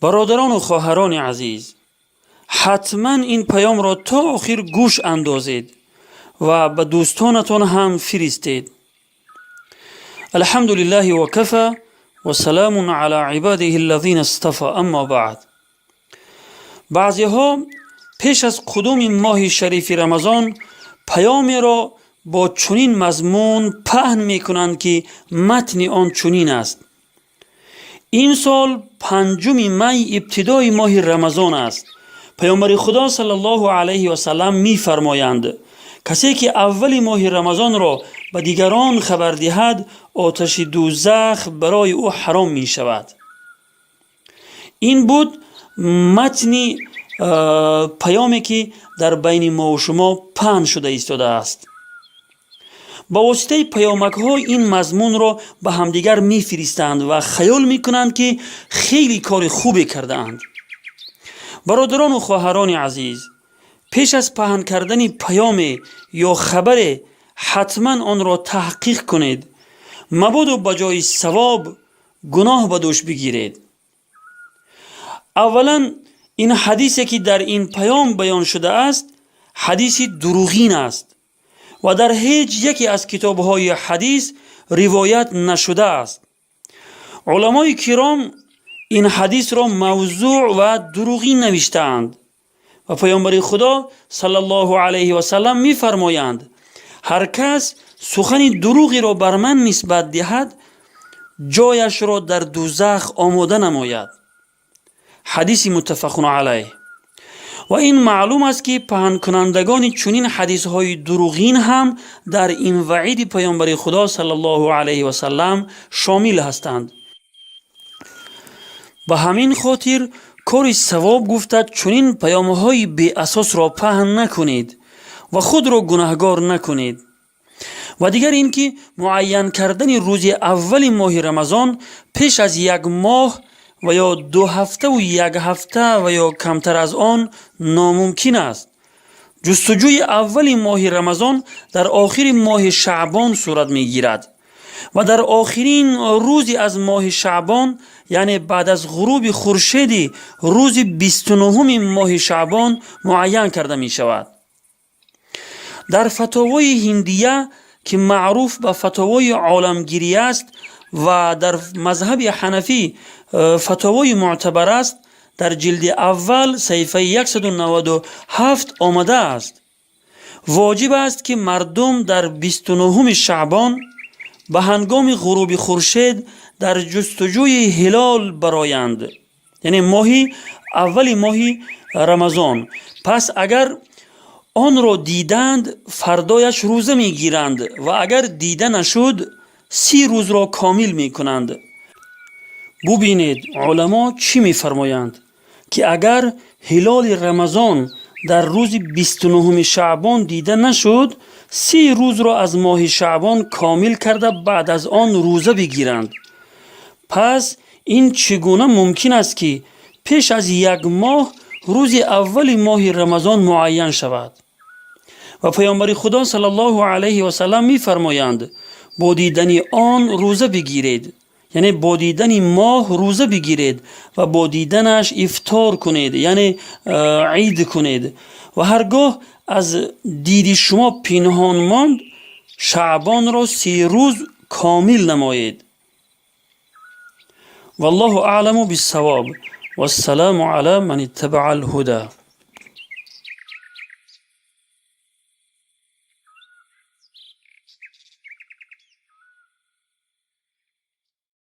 برادران و خواهران عزیز، حتما این پیام را تا آخر گوش اندازید و به دوستانتان هم فرستید. الحمدلله و کفى و سلام علی عباده الذین اصطفى. اما بعد، بعضی ها پیش از قدوم ماه شریف رمضان پیامی را با چنین مضمون پهن می کنند که متن آن چنین است: این سال 5 می ابتدای ماه رمضان است. پیامبر خدا صلی الله علیه و سلم می فرمایند کسی که اول ماه رمضان را به دیگران خبر دهد آتش دوزخ برای او حرام می شود. این بود متن پیامی که در بین ما و شما پهن شده ایستاده است. با واسطه پیامک ها این مضمون را به همدیگر می فرستند و خیال می کنند که خیلی کار خوبی کرده اند. برادران و خواهران عزیز، پیش از پهن کردن پیام یا خبر حتما آن را تحقیق کنید، مبادا بجای ثواب گناه به دوش بگیرید. اولا این حدیثی که در این پیام بیان شده است حدیث دروغین است و در هیچ یکی از کتاب‌های حدیث روایت نشده است. علمای کرام این حدیث را موضوع و دروغین نوشتند و پیامبر خدا صلی الله علیه و سلم می فرمایند هر کس سخن دروغی را بر من نسبت دهد جایش را در دوزخ آماده نماید. حدیث متفق علیه. و این معلوم است که پهن کنندگان چنین حدیث های دروغین هم در این وعید پیامبر خدا صلی الله علیه و سلم شامل هستند. به همین خاطر کار ثواب گفته چنین پیام های بی اساس را پهن نکنید و خود را گناهگار نکنید. و دیگر اینکه معین کردن روز اول ماه رمضان پیش از 1 ماه و یا 2 هفته و 1 هفته و یا کمتر از آن ناممکن است. جستجوی اول ماه رمضان در آخر ماه شعبان صورت می گیرد و در آخرین روزی از ماه شعبان، یعنی بعد از غروب خورشید روز 29 ماه شعبان معین کرده می شود. در فتاوای هندیه که معروف به فتاوای عالمگیری است و در مذهب حنفی فتاوای معتبر است، در جلد اول صفحه 197 آمده است: واجب است که مردم در 29 شعبان به هنگام غروب خورشید در جستجوی هلال برایند، یعنی اول ماه رمضان. پس اگر آن را دیدند فردایش روزه می گیرند و اگر دیده نشد 30 روز را کامل می کنند. ببینید علما چی می فرمایند که اگر هلال رمضان در روز 29 شعبان دیده نشد 30 روز را از ماه شعبان کامل کرده بعد از آن روزه بگیرند. پس این چگونه ممکن است که پیش از 1 ماه روز اول ماه رمضان معین شود؟ و پیامبر خدا صلی الله علیه و سلم می فرمایند با دیدن آن روزه بگیرید، یعنی با دیدن ماه روزه بگیرید و با دیدنش افطار کنید، یعنی عید کنید. و هرگاه از دید شما پنهان ماند شعبان را 30 روز کامل نمایید. والله اعلم بالصواب. والسلام علی من اتبع الهدى.